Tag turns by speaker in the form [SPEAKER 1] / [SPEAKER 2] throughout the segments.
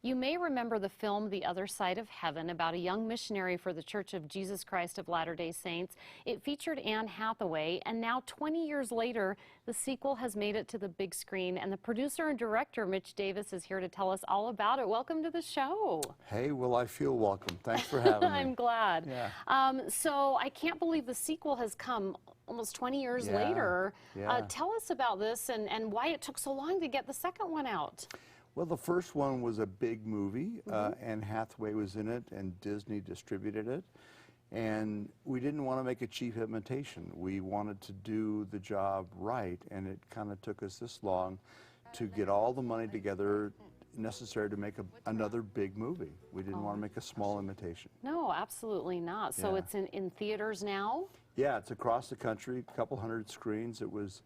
[SPEAKER 1] You may remember the film The Other Side of Heaven about a young missionary for the Church of Jesus Christ of Latter-day Saints. It featured Anne Hathaway, and now 20 years later, the sequel has made it to the big screen, and the producer and director, Mitch Davis, is here to tell us all about it. Welcome to the show.
[SPEAKER 2] Hey, well, I feel welcome. Thanks for having me.
[SPEAKER 1] I'm glad.
[SPEAKER 2] Yeah.
[SPEAKER 1] So I can't believe the sequel has come almost 20 years later. Tell us about this and why it took so long to get the second one out.
[SPEAKER 2] Well, the first one was a big movie. Anne Hathaway was in it, and Disney distributed it. And we didn't want to make a cheap imitation. We wanted to do the job right, and it kind of took us this long to get all the money together necessary to make another big movie. We didn't want to make a small imitation.
[SPEAKER 1] No, absolutely not. So it's in theaters now?
[SPEAKER 2] Yeah, it's across the country, a couple hundred screens. It was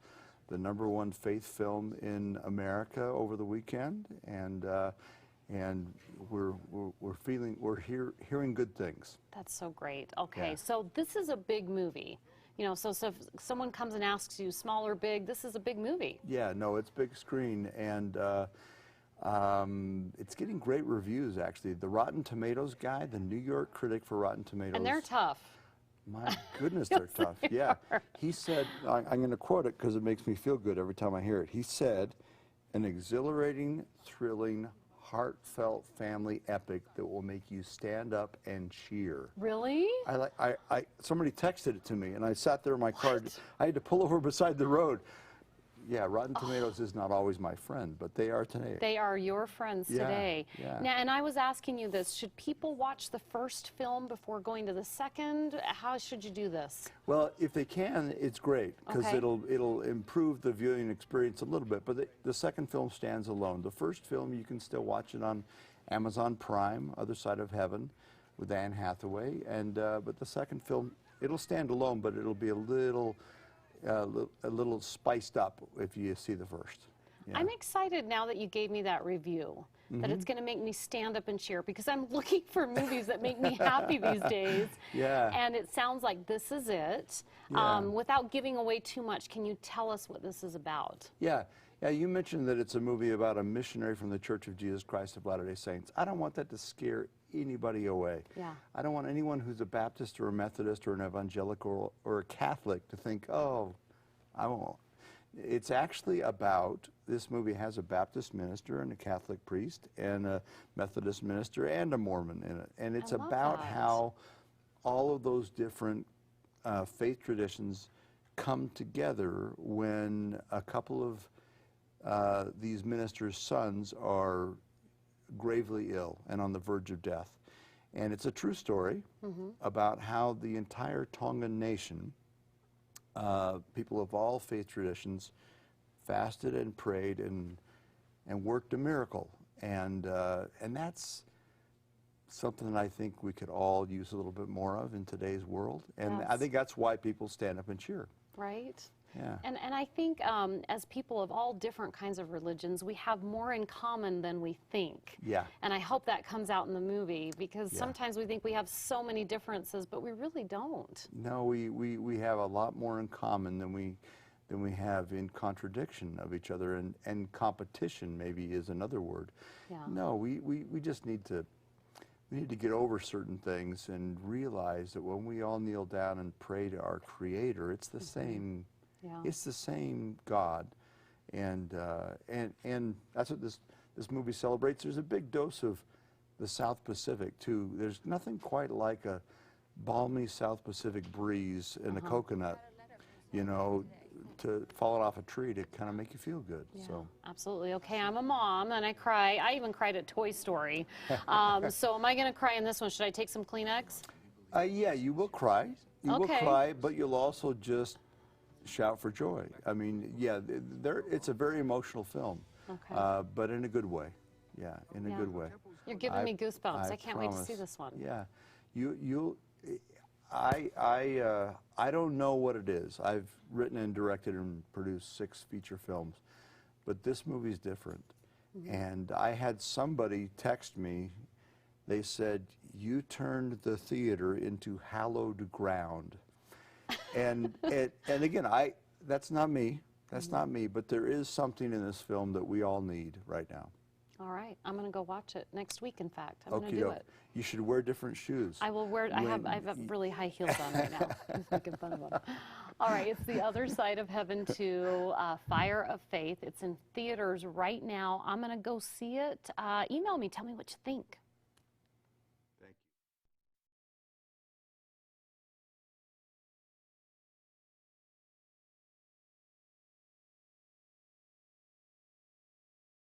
[SPEAKER 2] the #1 faith film in America over the weekend, and we're hearing good things.
[SPEAKER 1] That's so great. Okay, so this is a big movie. You know, so if someone comes and asks you, small or big, this is a big movie.
[SPEAKER 2] Yeah, no, it's big screen, and it's getting great reviews, actually. The Rotten Tomatoes guy, the New York critic for Rotten Tomatoes.
[SPEAKER 1] And they're tough.
[SPEAKER 2] My goodness, they're tough. Yeah. He said, I'm going to quote it because it makes me feel good every time I hear it. He said, an exhilarating, thrilling, heartfelt family epic that will make you stand up and cheer.
[SPEAKER 1] Really?
[SPEAKER 2] Somebody texted it to me, and I sat there in my car. I had to pull over beside the road. Yeah, Rotten Tomatoes is not always my friend, but they are today.
[SPEAKER 1] They are your friends today.
[SPEAKER 2] Yeah.
[SPEAKER 1] Now, and I was asking you this, should people watch the first film before going to the second? How should you do this?
[SPEAKER 2] Well, if they can, it's great, because it'll improve the viewing experience a little bit, but the second film stands alone. The first film, you can still watch it on Amazon Prime, Other Side of Heaven, with Anne Hathaway, and but the second film, it'll stand alone, but it'll be a little spiced up if you see the first. Yeah.
[SPEAKER 1] I'm excited now that you gave me that review, that it's going to make me stand up and cheer, because I'm looking for movies that make me happy these days.
[SPEAKER 2] Yeah.
[SPEAKER 1] And it sounds like this is it.
[SPEAKER 2] Yeah.
[SPEAKER 1] Without giving away too much, can you tell us what this is about?
[SPEAKER 2] Yeah. Yeah, you mentioned that it's a movie about a missionary from the Church of Jesus Christ of Latter-day Saints. I don't want that to scare anybody away.
[SPEAKER 1] Yeah.
[SPEAKER 2] I don't want anyone who's a Baptist or a Methodist or an evangelical or a Catholic to think, oh, I won't. It's actually about, this movie has a Baptist minister and a Catholic priest and a Methodist minister and a Mormon in it. And it's about how all of those different faith traditions come together when a couple of these ministers' sons are gravely ill and on the verge of death. And it's a true story about how the entire Tongan nation, people of all faith traditions, fasted and prayed and worked a miracle. And that's something that I think we could all use a little bit more of in today's world. And I think that's why people stand up and cheer.
[SPEAKER 1] Right?
[SPEAKER 2] Yeah.
[SPEAKER 1] And I think as people of all different kinds of religions, we have more in common than we think.
[SPEAKER 2] Yeah.
[SPEAKER 1] And I hope that comes out in the movie, because sometimes we think we have so many differences, but we really don't.
[SPEAKER 2] No, we have a lot more in common than we have in contradiction of each other, and competition maybe is another word.
[SPEAKER 1] Yeah.
[SPEAKER 2] No, we just need to get over certain things and realize that when we all kneel down and pray to our Creator, it's the same.
[SPEAKER 1] Yeah.
[SPEAKER 2] It's the same God, and that's what this movie celebrates. There's a big dose of the South Pacific too. There's nothing quite like a balmy South Pacific breeze and a coconut, you know, to falling off a tree to kind of make you feel good.
[SPEAKER 1] Yeah,
[SPEAKER 2] so
[SPEAKER 1] absolutely. Okay, I'm a mom and I cry. I even cried at Toy Story. So am I going to cry in this one? Should I take some Kleenex?
[SPEAKER 2] Yeah, you will cry. You will cry, but you'll also just shout for joy. I mean, yeah, it's a very emotional film, but in a good way. Yeah, in a good way.
[SPEAKER 1] You're giving me goosebumps. I can't wait to see this one.
[SPEAKER 2] Yeah, I don't know what it is. I've written and directed and produced 6 feature films, but this movie's different. And I had somebody text me. They said, "You turned the theater into hallowed ground." And again, that's not me. That's not me. But there is something in this film that we all need right now.
[SPEAKER 1] All right, I'm going to go watch it next week, in fact. I'm going to
[SPEAKER 2] Okie
[SPEAKER 1] do
[SPEAKER 2] doke.
[SPEAKER 1] it.
[SPEAKER 2] You should wear different shoes.
[SPEAKER 1] I will wear, I have really high heels on right now. I'm making fun of them. All right, it's The Other Side of Heaven 2, Fire of Faith. It's in theaters right now. I'm going to go see it. Email me, tell me what you think.